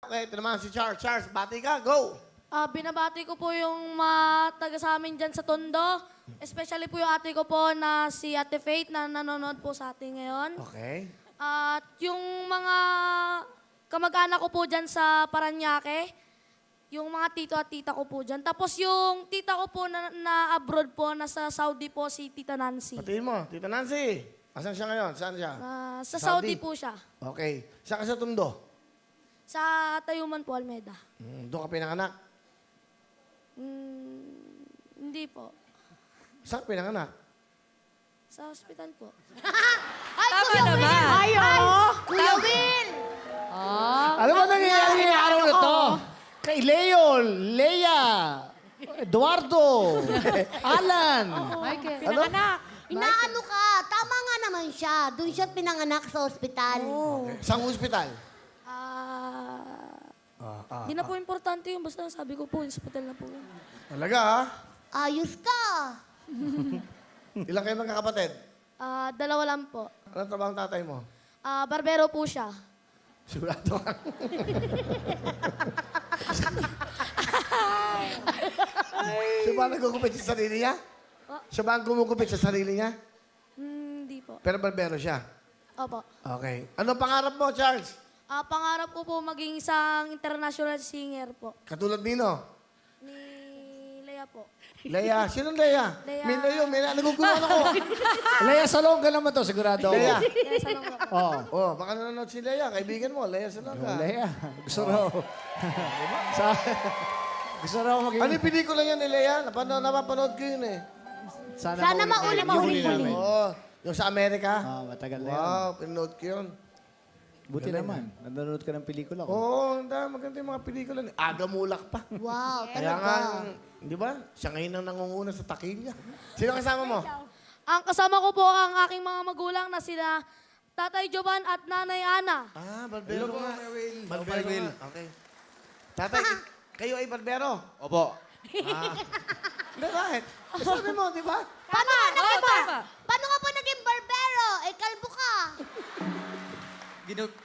Okay, ito naman si Charles. Charles, bati ka. Go! Binabati ko po yung mga taga sa amin dyan sa Tondo. Especially po yung ate ko po na si Ate Faith na nanonood po sa atin ngayon. Okay. At yung mga kamag-anak ko po dyan sa Paranaque, yung mga tito at tita ko po dyan. Tapos yung tita ko po na abroad po, nasa Saudi po, si Tita Nancy. Batiin mo, Tita Nancy. Asan siya ngayon? Saan siya? Sa Saudi po siya. Okay. Saan ka sa Tondo? Sa Tayuman po, Almeda. Doon ka pinanganak? Hindi po. Saan ka pinanganak? Sa hospital po. Ay, Kuya Will! Ay, Kuya Will! Ano ba nangyayari ngayong araw na to? Kay Leo, Leia, Eduardo, Alan. Michael. Ano? Inaano ka? Tama nga naman siya. Doon siya pinanganak sa ospital. Okay. Saan hospital? Hindi na po importante yun. Basta sabi ko po, hospital na po yun. Talaga, ha? Ayos ka. Ilang kayo magkakapatid? Dalawa lang po. Anong trabaho ng tatay mo? Barbero po siya. Sigurado ka. Siya ba nagugupit sa sarili niya? Siya ba ang gumugupit sa sarili niya? Hindi po. Pero barbero siya. Opo. Okay. Ano pangarap mo, Charles? Pangarap ko po maging isang international singer po. Katulad nino? Ni Lea po. Leia. Sinong Leia? Leia. May Leo. May naguguluhan ako. Leia Salonga naman to, sigurado. Leia. Lea sa nung Oh. Oh, baka nanonood si Leia. Kaibigan mo, Leia Salonga. Leia. Gusto raw. Sa, gusto raw maging... Ano yung pelikula niya ni Leia? Napapanood ko yun eh. Sana maulit namin. Oo. Yung sa Amerika. Matagal na yun. Wow, pinanood ko yun. Buti naman. Nanonood ka ng pelikula ko. Oo, maganda yung mga pelikula. Aga mulak pa. Wow, Kaya nga, talaga. di ba? Siya ngayon ang nangunguna sa takilya. Sino kasama mo? Ang kasama ko po ang aking mga magulang na sila Tatay Jovan at Nanay Ana. Barbero nga. Barbero nga. Okay. Tatay, kayo ay barbero? Opo. Hindi, bakit? Sabi mo, di ba? Paano nga po naging barbero? Eh, kalbo ka.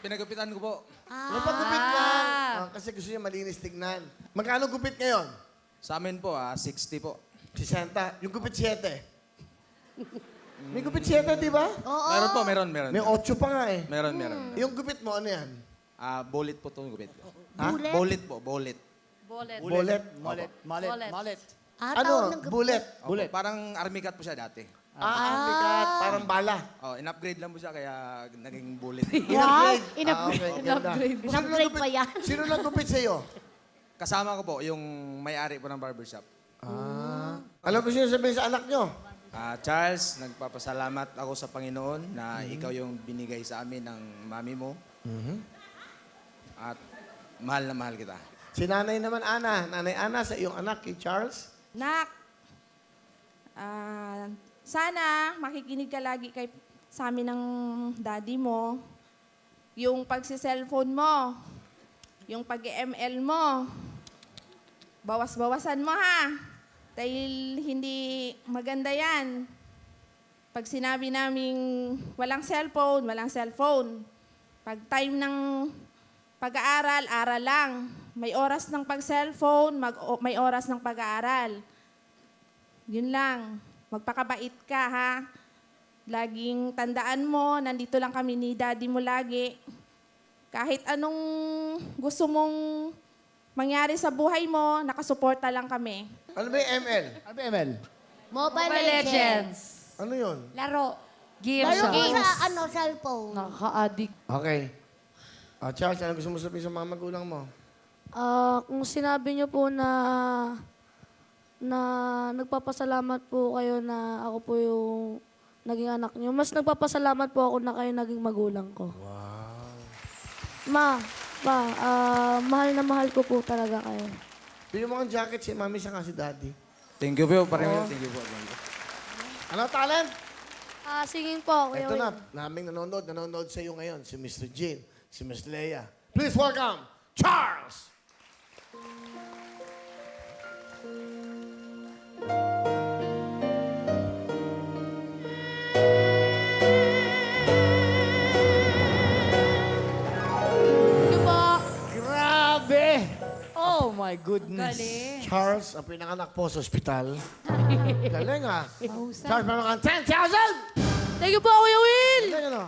Pinagupitan ko po. Napagupit lang. Kasi gusto niya malinis tignan. Magkano gupit ngayon? Sa amin po, 60 po. 60. Yung gupit 7. May gupit 7, di ba? Oo. Meron po, meron. May 8 pa nga eh. Meron. Yung gupit mo, ano yan? Bullet po itong gupit. Ha? Bullet? Bullet po, bullet. Bullet. Malet. Tawag Ano? ng gupit. Bullet. Opo, parang army cut po siya dati. Bigat. Parang bala. Oh, in-upgrade lang po siya kaya naging bullet. In-upgrade. In-upgrade. In-upgrade pa yan. Sino lang gupit sa'yo? Kasama ko po yung may-ari po ng barbershop. Ano gusto niyo sabihin sa anak niyo? Charles, nagpapasalamat ako sa Panginoon na ikaw yung binigay sa amin ng mami mo. At mahal na mahal kita. Si Nanay naman, Ana. Nanay Ana, sa iyong anak, kay Charles. Nak, sana makikinig ka lagi sa amin ng daddy mo. Yung pagsi-cellphone mo, yung pag-ML mo, bawas-bawasan mo ha. Dahil hindi maganda yan. Pag sinabi naming walang cellphone. Pag time ng pag-aaral, aral lang. May oras ng pag-cellphone, may oras ng pag-aaral. Yun lang. Magpakabait ka, ha? Laging tandaan mo, nandito lang kami ni daddy mo lagi. Kahit anong gusto mong mangyari sa buhay mo, nakasuporta lang kami. Ano ba yung ML? Ano ba, ML? Mobile Legends. Ano yun? Laro. Game Laro mo siya. sa cellphone. Nakaka-addict. Okay. Charles, ano gusto mo sabihin sa mga magulang mo? Kung sinabi niyo po na nagpapasalamat po kayo na ako po yung naging anak niyo, mas nagpapasalamat po ako na kayo naging magulang ko. Wow. Mahal na mahal ko po talaga kayo. Bigyan mo kang jacket si mami siya si daddy. Thank you po, parang thank you po. Ano talent? Singing po, Kuya Ito Will. na, naming nanonood sa iyo ngayon, si Mr. Jean, si Miss Leia. Please welcome, Charles! Thank you po. Grabe! Grabe! Oh my goodness. Galing. Charles, ang pinanganak po sa ospital. Galing ah. Mahusay. Charles, mga 10,000! Thank you po, Kuya Will! Galing ano?